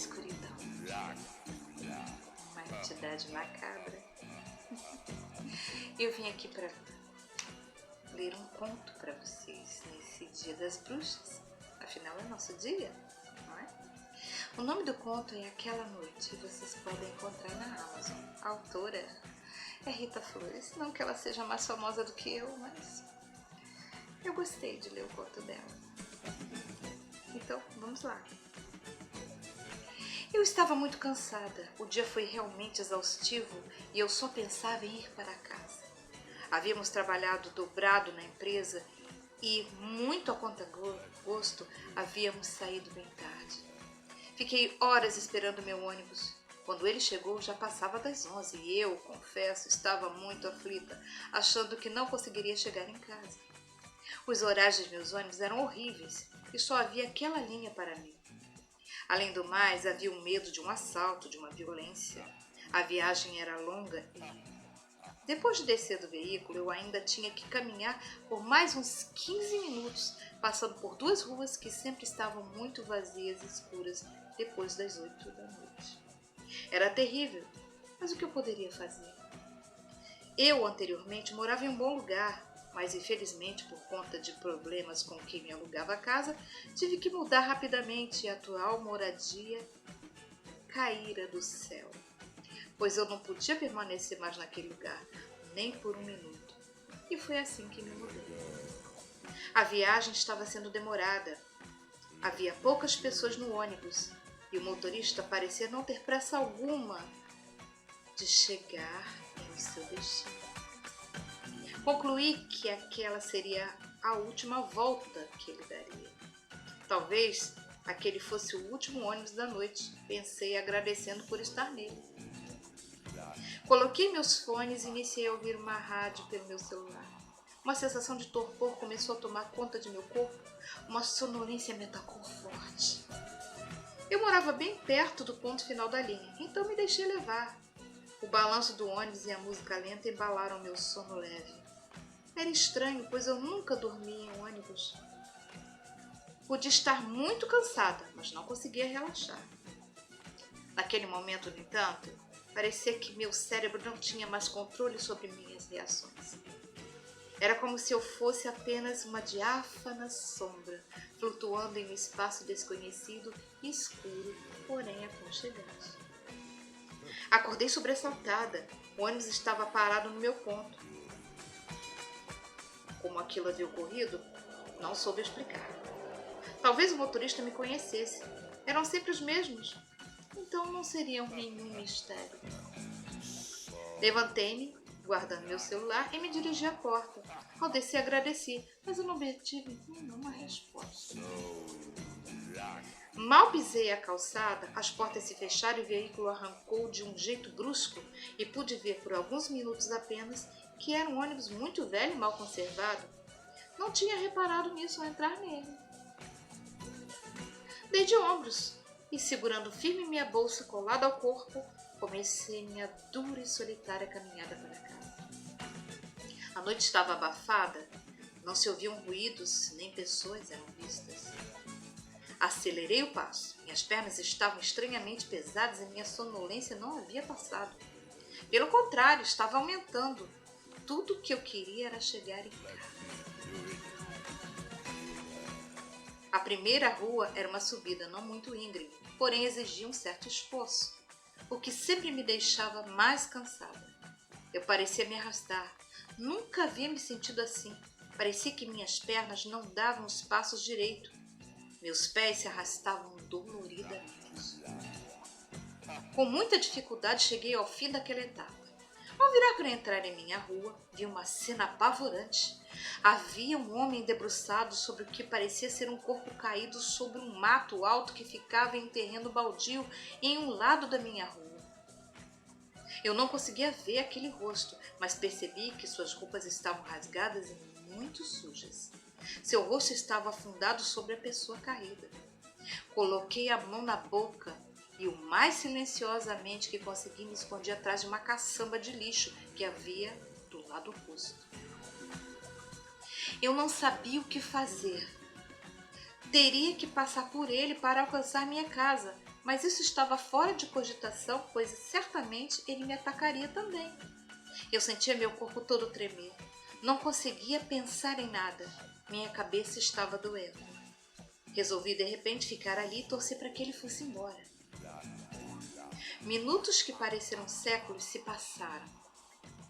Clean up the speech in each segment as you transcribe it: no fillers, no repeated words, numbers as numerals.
escuridão. Uma entidade macabra. Eu vim aqui para ler um conto para vocês nesse Dia das Bruxas. Afinal, é nosso dia, não é? O nome do conto é Aquela Noite e vocês podem encontrar na Amazon. A autora é Rita Flores. Não que ela seja mais famosa do que eu, mas eu gostei de ler o conto dela. Então, vamos lá. Eu estava muito cansada. O dia foi realmente exaustivo e eu só pensava em ir para casa. Havíamos trabalhado dobrado na empresa e, muito a contragosto, havíamos saído bem tarde. Fiquei horas esperando meu ônibus. Quando ele chegou, já passava das 11 e eu, confesso, estava muito aflita, achando que não conseguiria chegar em casa. Os horários dos meus ônibus eram horríveis e só havia aquela linha para mim. Além do mais, havia o medo de um assalto, de uma violência. A viagem era longa e, depois de descer do veículo, eu ainda tinha que caminhar por mais uns 15 minutos, passando por duas ruas que sempre estavam muito vazias e escuras depois das 8 da noite. Era terrível, mas o que eu poderia fazer? Eu, anteriormente, morava em um bom lugar, mas infelizmente, por conta de problemas com quem me alugava a casa, tive que mudar rapidamente e a atual moradia caíra do céu, pois eu não podia permanecer mais naquele lugar, nem por um minuto. E foi assim que me mudei. A viagem estava sendo demorada. Havia poucas pessoas no ônibus e o motorista parecia não ter pressa alguma de chegar no seu destino. Concluí que aquela seria a última volta que ele daria. Talvez aquele fosse o último ônibus da noite, pensei agradecendo por estar nele. Coloquei meus fones e iniciei a ouvir uma rádio pelo meu celular. Uma sensação de torpor começou a tomar conta de meu corpo, uma sonolência me atacou forte. Eu morava bem perto do ponto final da linha, então me deixei levar. O balanço do ônibus e a música lenta embalaram meu sono leve. Era estranho, pois eu nunca dormia em um ônibus. Podia estar muito cansada, mas não conseguia relaxar. Naquele momento, no entanto, parecia que meu cérebro não tinha mais controle sobre minhas reações. Era como se eu fosse apenas uma diáfana sombra, flutuando em um espaço desconhecido e escuro, porém aconchegante. Acordei sobressaltada. O ônibus estava parado no meu ponto. Como aquilo havia ocorrido, não soube explicar. Talvez o motorista me conhecesse. Eram sempre os mesmos. Então não seriam nenhum mistério. Levantei-me, guardando meu celular, e me dirigi à porta. Ao descer, agradeci, mas eu não obtive nenhuma resposta. Mal pisei a calçada, as portas se fecharam e o veículo arrancou de um jeito brusco e pude ver por alguns minutos apenas que era um ônibus muito velho e mal conservado. Não tinha reparado nisso ao entrar nele. Dei de ombros e, segurando firme minha bolsa colada ao corpo, comecei minha dura e solitária caminhada para casa. A noite estava abafada, não se ouviam ruídos, nem pessoas eram vistas. Acelerei o passo, minhas pernas estavam estranhamente pesadas e minha sonolência não havia passado. Pelo contrário, estava aumentando. Tudo o que eu queria era chegar em casa. A primeira rua era uma subida não muito íngreme, porém exigia um certo esforço, o que sempre me deixava mais cansada. Eu parecia me arrastar. Nunca havia me sentido assim. Parecia que minhas pernas não davam os passos direito. Meus pés se arrastavam doloridamente. Com muita dificuldade cheguei ao fim daquela etapa. Ao virar para entrar em minha rua, vi uma cena apavorante. Havia um homem debruçado sobre o que parecia ser um corpo caído sobre um mato alto que ficava em um terreno baldio em um lado da minha rua. Eu não conseguia ver aquele rosto, mas percebi que suas roupas estavam rasgadas e muito sujas. Seu rosto estava afundado sobre a pessoa caída. Coloquei a mão na boca e o mais silenciosamente que consegui me escondi atrás de uma caçamba de lixo que havia do lado oposto. Eu não sabia o que fazer. Teria que passar por ele para alcançar minha casa, Mas isso estava fora de cogitação, pois certamente ele me atacaria também. Eu sentia meu corpo todo tremer. Não conseguia pensar em nada. Minha cabeça estava doendo. Resolvi de repente ficar ali e torcer para que ele fosse embora. Minutos que pareceram séculos se passaram,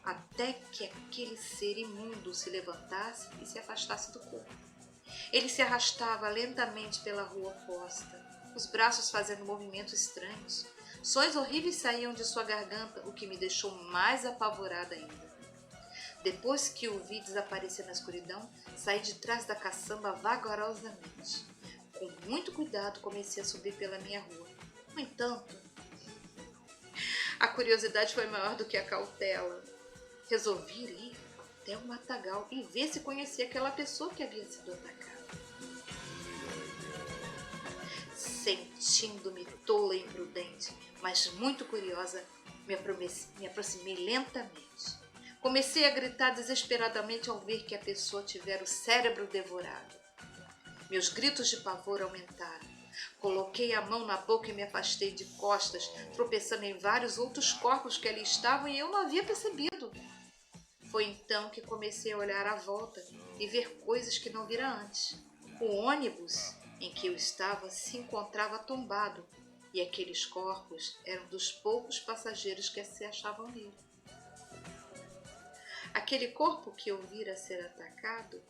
até que aquele ser imundo se levantasse e se afastasse do corpo. Ele se arrastava lentamente pela rua oposta, os braços fazendo movimentos estranhos. Sons horríveis saíam de sua garganta, o que me deixou mais apavorada ainda. Depois que o vi desaparecer na escuridão, saí de trás da caçamba vagarosamente. Com muito cuidado, comecei a subir pela minha rua. No entanto, a curiosidade foi maior do que a cautela. Resolvi ir até o matagal e ver se conhecia aquela pessoa que havia sido atacada. Sentindo-me tola e imprudente, mas muito curiosa, me aproximei lentamente. Comecei a gritar desesperadamente ao ver que a pessoa tivera o cérebro devorado. Meus gritos de pavor aumentaram. Coloquei a mão na boca e me afastei de costas, tropeçando em vários outros corpos que ali estavam e eu não havia percebido. Foi então que comecei a olhar à volta e ver coisas que não vira antes. O ônibus em que eu estava se encontrava tombado e aqueles corpos eram dos poucos passageiros que se achavam nele. Aquele corpo que eu vira ser atacado,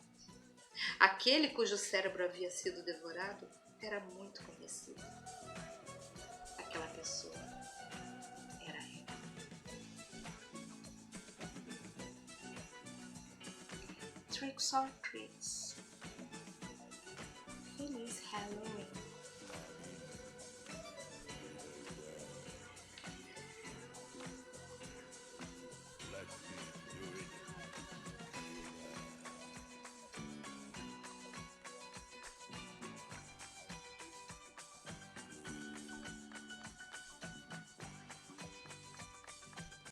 aquele cujo cérebro havia sido devorado, era muito conhecido. Aquela pessoa era ele. Tricks or treats. Feliz Halloween.